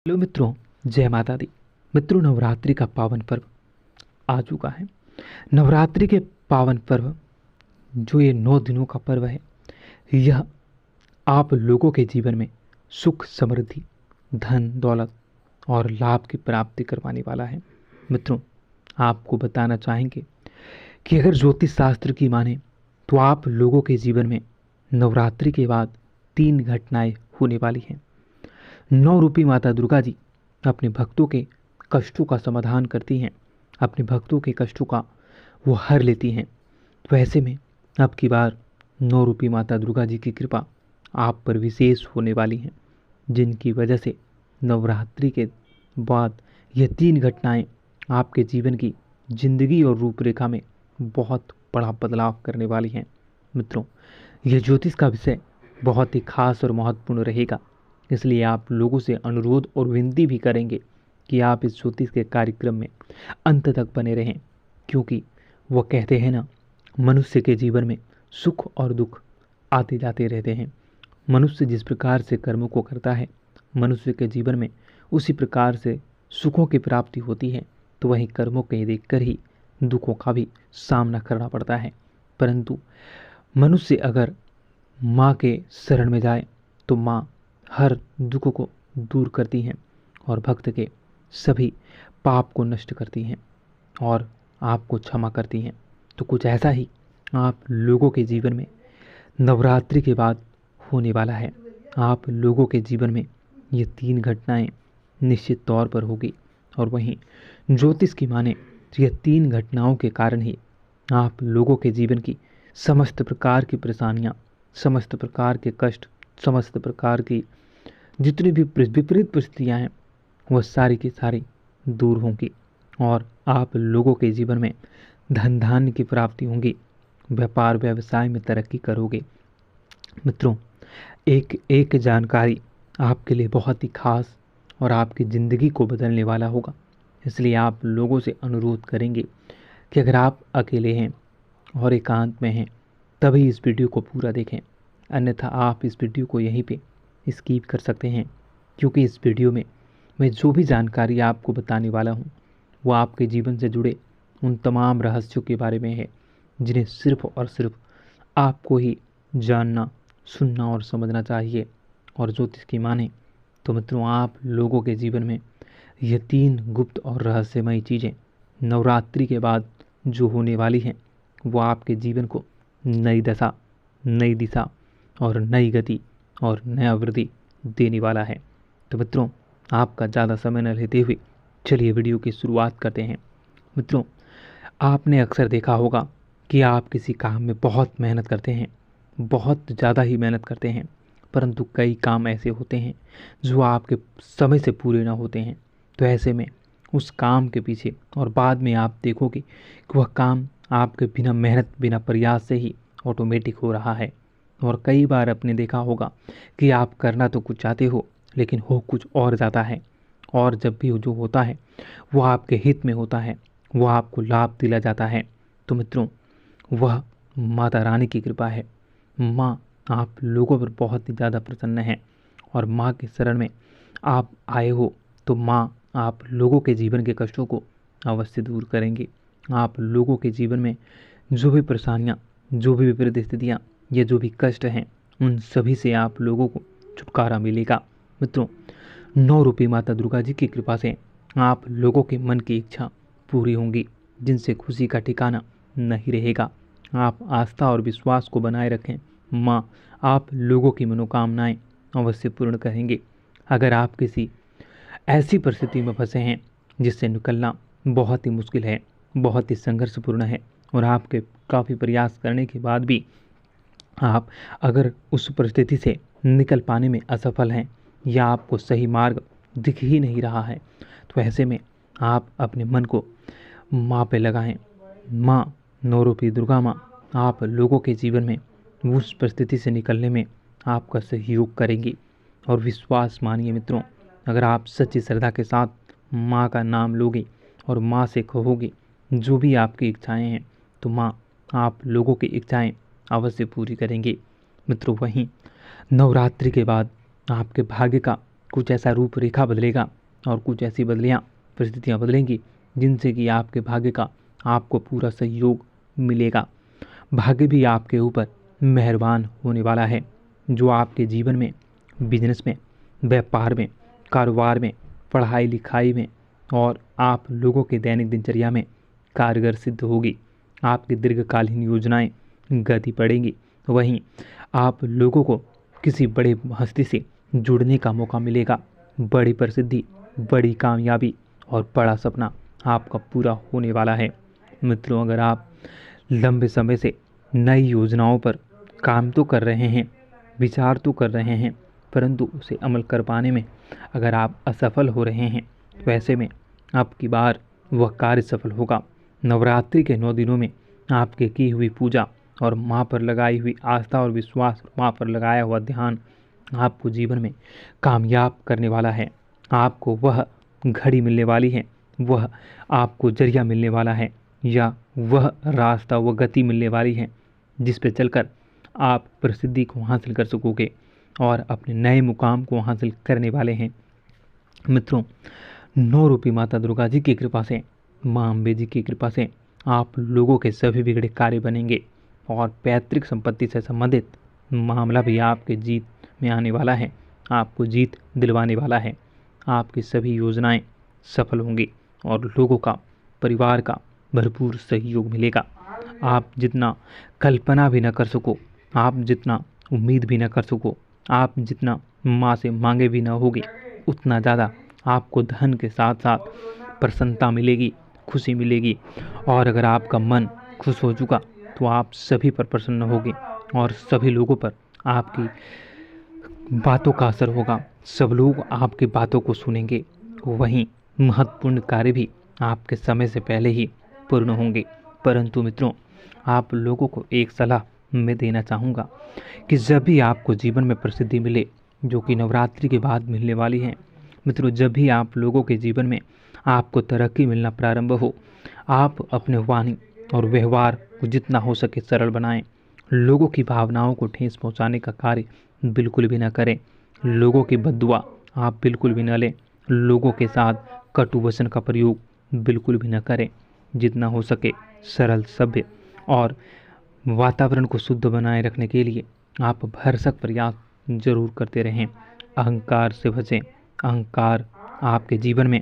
Hello मित्रों, जय माता दी। मित्रों, नवरात्रि का पावन पर्व आ चुका है। नवरात्रि के पावन पर्व जो ये 9 दिनों का पर्व है, यह आप लोगों के जीवन में सुख, समृद्धि, धन, दौलत और लाभ की प्राप्ति करवाने वाला है। मित्रों, आपको बताना चाहेंगे कि अगर ज्योतिष शास्त्र की माने तो आप लोगों के जीवन में नवरात्रि के बाद 3 घटनाएं होने वाली हैं। 9 रूपी माता दुर्गा जी अपने भक्तों के कष्टों का समाधान करती हैं, अपने भक्तों के कष्टों का वो हर लेती हैं। तो ऐसे में अब की बार 9 रूपी माता दुर्गा जी की कृपा आप पर विशेष होने वाली हैं, जिनकी वजह से नवरात्रि के बाद यह 3 घटनाएं आपके जीवन की जिंदगी और रूपरेखा में बहुत बड़ा बदलाव करने वाली हैं। मित्रों, यह ज्योतिष का विषय बहुत ही खास और महत्वपूर्ण रहेगा, इसलिए आप लोगों से अनुरोध और विनती भी करेंगे कि आप इस ज्योतिष के कार्यक्रम में अंत तक बने रहें, क्योंकि वो कहते हैं ना, मनुष्य के जीवन में सुख और दुख आते जाते रहते हैं। मनुष्य जिस प्रकार से कर्मों को करता है, मनुष्य के जीवन में उसी प्रकार से सुखों की प्राप्ति होती है। तो वहीं कर्मों के देखकर ही दुखों का भी सामना करना पड़ता है। परंतु मनुष्य अगर माँ के शरण में जाए तो माँ हर दुख को दूर करती हैं और भक्त के सभी पाप को नष्ट करती हैं और आपको क्षमा करती हैं। तो कुछ ऐसा ही आप लोगों के जीवन में नवरात्रि के बाद होने वाला है। आप लोगों के जीवन में ये 3 घटनाएं निश्चित तौर पर होगी और वहीं ज्योतिष की माने तो यह 3 घटनाओं के कारण ही आप लोगों के जीवन की समस्त प्रकार की परेशानियां, समस्त प्रकार के कष्ट, समस्त प्रकार की जितनी भी विपरीत परिस्थितियां हैं, वह सारी की सारी दूर होंगी और आप लोगों के जीवन में धन धान्य की प्राप्ति होंगी, व्यापार व्यवसाय में तरक्की करोगे। मित्रों, एक एक जानकारी आपके लिए बहुत ही खास और आपकी ज़िंदगी को बदलने वाला होगा। इसलिए आप लोगों से अनुरोध करेंगे कि अगर आप अकेले हैं और एकांत में हैं तभी इस वीडियो को पूरा देखें, अन्यथा आप इस वीडियो को यहीं पे स्किप कर सकते हैं, क्योंकि इस वीडियो में मैं जो भी जानकारी आपको बताने वाला हूँ वो आपके जीवन से जुड़े उन तमाम रहस्यों के बारे में है, जिन्हें सिर्फ और सिर्फ आपको ही जानना, सुनना और समझना चाहिए। और ज्योतिष की माने तो मित्रों, आप लोगों के जीवन में ये 3 गुप्त और रहस्यमयी चीज़ें नवरात्रि के बाद जो होने वाली हैं, वो आपके जीवन को नई दशा, नई दिशा और नई गति और नया वृद्धि देने वाला है। तो मित्रों, आपका ज़्यादा समय न लेते हुए चलिए वीडियो की शुरुआत करते हैं। मित्रों, आपने अक्सर देखा होगा कि आप किसी काम में बहुत मेहनत करते हैं, बहुत ज़्यादा ही मेहनत करते हैं, परंतु कई काम ऐसे होते हैं जो आपके समय से पूरे ना होते हैं। तो ऐसे में उस काम के पीछे और बाद में आप देखोगे कि वह काम आपके बिना मेहनत, बिना प्रयास से ही ऑटोमेटिक हो रहा है। और कई बार आपने देखा होगा कि आप करना तो कुछ चाहते हो लेकिन हो कुछ और जाता है, और जब भी जो होता है वो आपके हित में होता है, वह आपको लाभ दिला जाता है। तो मित्रों, वह माता रानी की कृपा है। माँ आप लोगों पर बहुत ही ज़्यादा प्रसन्न है और माँ के शरण में आप आए हो तो माँ आप लोगों के जीवन के कष्टों को अवश्य दूर करेंगे। आप लोगों के जीवन में जो भी परेशानियाँ, जो भी विपरीत स्थितियाँ, ये जो भी कष्ट हैं, उन सभी से आप लोगों को छुटकारा मिलेगा। मित्रों, 9 रूपी माता दुर्गा जी की कृपा से आप लोगों के मन की इच्छा पूरी होंगी, जिनसे खुशी का ठिकाना नहीं रहेगा। आप आस्था और विश्वास को बनाए रखें, माँ आप लोगों की मनोकामनाएं अवश्य पूर्ण करेंगे। अगर आप किसी ऐसी परिस्थिति में फंसे हैं जिससे निकलना बहुत ही मुश्किल है, बहुत ही संघर्षपूर्ण है, और आपके काफ़ी प्रयास करने के बाद भी आप अगर उस परिस्थिति से निकल पाने में असफल हैं या आपको सही मार्ग दिख ही नहीं रहा है, तो ऐसे में आप अपने मन को माँ पे लगाएं। माँ 9 रूपी दुर्गा माँ आप लोगों के जीवन में उस परिस्थिति से निकलने में आपका सहयोग करेंगी। और विश्वास मानिए मित्रों, अगर आप सच्ची श्रद्धा के साथ माँ का नाम लोगे और माँ से कहोगे जो भी आपकी इच्छाएं हैं, तो माँ आप लोगों की इच्छाएं अवश्य पूरी करेंगे। मित्रों, वहीं नवरात्रि के बाद आपके भाग्य का कुछ ऐसा रूपरेखा बदलेगा और कुछ ऐसी बदलियाँ परिस्थितियाँ बदलेंगी जिनसे कि आपके भाग्य का आपको पूरा सहयोग मिलेगा। भाग्य भी आपके ऊपर मेहरबान होने वाला है, जो आपके जीवन में, बिजनेस में, व्यापार में, कारोबार में, पढ़ाई लिखाई में और आप लोगों के दैनिक दिनचर्या में कारगर सिद्ध होगी। आपकी दीर्घकालीन योजनाएं गति पड़ेंगी। वहीं आप लोगों को किसी बड़े हस्ती से जुड़ने का मौका मिलेगा। बड़ी प्रसिद्धि, बड़ी कामयाबी और बड़ा सपना आपका पूरा होने वाला है। मित्रों, अगर आप लंबे समय से नई योजनाओं पर काम तो कर रहे हैं, विचार तो कर रहे हैं, परंतु उसे अमल कर पाने में अगर आप असफल हो रहे हैं, तो ऐसे में अब की बार वह कार्य सफल होगा। नवरात्रि के 9 दिनों में आपके की हुई पूजा और माँ पर लगाई हुई आस्था और विश्वास, माँ पर लगाया हुआ ध्यान आपको जीवन में कामयाब करने वाला है। आपको वह घड़ी मिलने वाली है, वह आपको जरिया मिलने वाला है, या वह रास्ता, वह गति मिलने वाली है जिस पे चलकर आप प्रसिद्धि को हासिल कर सकोगे और अपने नए मुकाम को हासिल करने वाले हैं। मित्रों, 9 रूपी माता दुर्गा जी की कृपा से, माँ अम्बे जी की कृपा से आप लोगों के सभी बिगड़े कार्य बनेंगे और पैतृक संपत्ति से संबंधित मामला भी आपके जीत में आने वाला है, आपको जीत दिलवाने वाला है। आपकी सभी योजनाएं सफल होंगी और लोगों का, परिवार का भरपूर सहयोग मिलेगा। आप जितना कल्पना भी न कर सको, आप जितना उम्मीद भी न कर सको, आप जितना माँ से मांगे भी न होगे, उतना ज़्यादा आपको धन के साथ साथ प्रसन्नता मिलेगी, खुशी मिलेगी। और अगर आपका मन खुश हो चुका तो आप सभी पर प्रसन्न होगे और सभी लोगों पर आपकी बातों का असर होगा। सब लोग आपकी बातों को सुनेंगे। वहीं महत्वपूर्ण कार्य भी आपके समय से पहले ही पूर्ण होंगे। परंतु मित्रों, आप लोगों को एक सलाह मैं देना चाहूँगा कि जब भी आपको जीवन में प्रसिद्धि मिले, जो कि नवरात्रि के बाद मिलने वाली है, मित्रों, जब भी आप लोगों के जीवन में आपको तरक्की मिलना प्रारंभ हो, आप अपने वाणी और व्यवहार को जितना हो सके सरल बनाएं। लोगों की भावनाओं को ठेस पहुंचाने का कार्य बिल्कुल भी न करें। लोगों की बद्दुआ आप बिल्कुल भी न लें। लोगों के साथ कटु वचन का प्रयोग बिल्कुल भी न करें। जितना हो सके सरल, सभ्य और वातावरण को शुद्ध बनाए रखने के लिए आप भरसक प्रयास जरूर करते रहें। अहंकार से बचें। अहंकार आपके जीवन में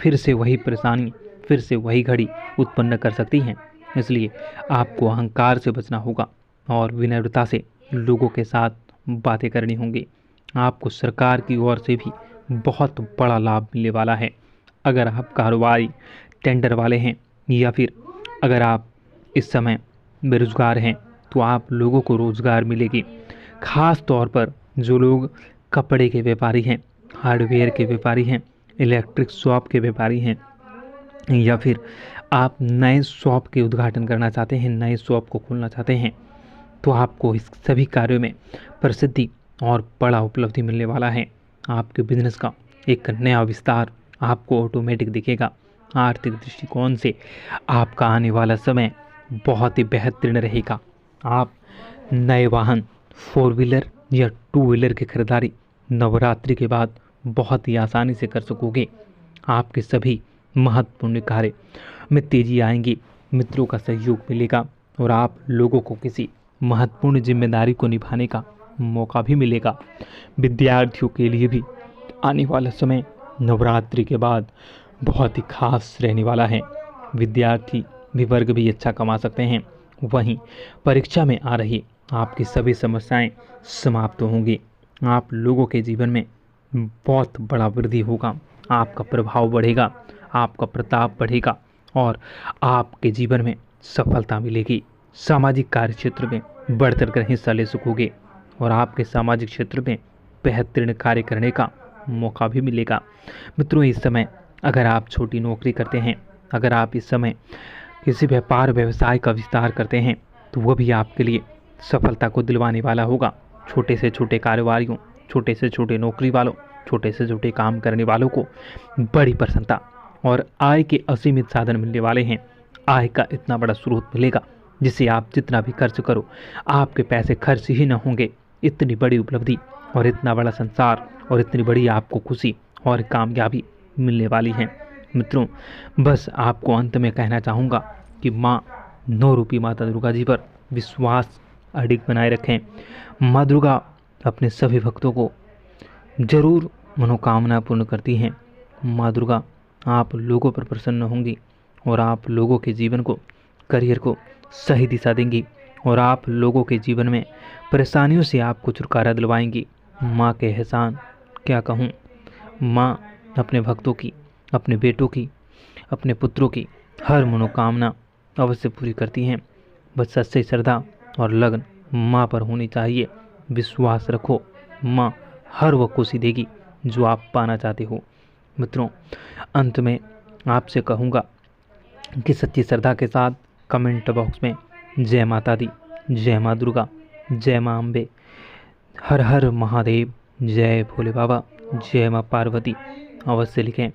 फिर से वही परेशानी, फिर से वही घड़ी उत्पन्न कर सकती हैं। इसलिए आपको अहंकार से बचना होगा और विनम्रता से लोगों के साथ बातें करनी होंगी। आपको सरकार की ओर से भी बहुत बड़ा लाभ मिलने वाला है। अगर आप कारोबारी, टेंडर वाले हैं या फिर अगर आप इस समय बेरोजगार हैं, तो आप लोगों को रोजगार मिलेगी। खास तौर पर जो लोग कपड़े के व्यापारी हैं, हार्डवेयर के व्यापारी हैं, इलेक्ट्रिक शॉप के व्यापारी हैं, या फिर आप नए शॉप के उद्घाटन करना चाहते हैं, नए शॉप को खोलना चाहते हैं, तो आपको इस सभी कार्यों में प्रसिद्धि और बड़ा उपलब्धि मिलने वाला है। आपके बिजनेस का एक नया विस्तार आपको ऑटोमेटिक दिखेगा। आर्थिक दृष्टिकोण से आपका आने वाला समय बहुत ही बेहतरीन रहेगा। आप नए वाहन, 4 व्हीलर या 2 व्हीलर की खरीदारी नवरात्रि के बाद बहुत ही आसानी से कर सकोगे। आपके सभी महत्वपूर्ण कार्य में तेजी आएंगी, मित्रों का सहयोग मिलेगा और आप लोगों को किसी महत्वपूर्ण जिम्मेदारी को निभाने का मौका भी मिलेगा। विद्यार्थियों के लिए भी आने वाला समय नवरात्रि के बाद बहुत ही खास रहने वाला है। विद्यार्थी भी वर्ग भी अच्छा कमा सकते हैं। वहीं परीक्षा में आ रही आपकी सभी समस्याएं समाप्त होंगी। आप लोगों के जीवन में बहुत बड़ा वृद्धि होगा। आपका प्रभाव बढ़ेगा, आपका प्रताप बढ़ेगा और आपके जीवन में सफलता मिलेगी। सामाजिक कार्य क्षेत्र में बढ़ चढ़कर हिस्सा ले सकोगे और आपके सामाजिक क्षेत्र में बेहतरीन कार्य करने का मौका भी मिलेगा। मित्रों, इस समय अगर आप छोटी नौकरी करते हैं, अगर आप इस समय किसी व्यापार व्यवसाय का विस्तार करते हैं, तो वह भी आपके लिए सफलता को दिलवाने वाला होगा। छोटे से छोटे कारोबारियों, छोटे से छोटे नौकरी वालों, छोटे से छोटे काम करने वालों को बड़ी प्रसन्नता और आय के असीमित साधन मिलने वाले हैं। आय का इतना बड़ा स्रोत मिलेगा जिससे आप जितना भी खर्च करो, आपके पैसे खर्च ही न होंगे। इतनी बड़ी उपलब्धि और इतना बड़ा संसार और इतनी बड़ी आपको खुशी और कामयाबी मिलने वाली है। मित्रों, बस आपको अंत में कहना चाहूँगा कि माँ 9 रूपी माता दुर्गा जी पर विश्वास अडिग बनाए रखें। माँ दुर्गा अपने सभी भक्तों को जरूर मनोकामना पूर्ण करती हैं। माँ दुर्गा आप लोगों पर प्रसन्न होंगी और आप लोगों के जीवन को, करियर को सही दिशा देंगी और आप लोगों के जीवन में परेशानियों से आपको छुटकारा दिलवाएंगी। माँ के एहसान क्या कहूँ। माँ अपने भक्तों की, अपने बेटों की, अपने पुत्रों की हर मनोकामना अवश्य पूरी करती हैं। बस सच्ची श्रद्धा और लगन माँ पर होनी चाहिए। विश्वास रखो, माँ हर वो खुशी देगी जो आप पाना चाहते हो। मित्रों, अंत में आपसे कहूँगा कि सच्ची श्रद्धा के साथ कमेंट बॉक्स में जय माता दी, जय माँ दुर्गा, जय माँ अम्बे, हर हर महादेव, जय भोले बाबा, जय माँ पार्वती अवश्य लिखें।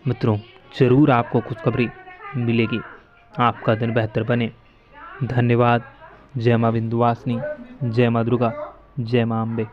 मित्रों, ज़रूर आपको खुशखबरी मिलेगी। आपका दिन बेहतर बने। धन्यवाद। जय माँ विंध्यवासिनी, जय माँ दुर्गा, जय माँ अम्बे।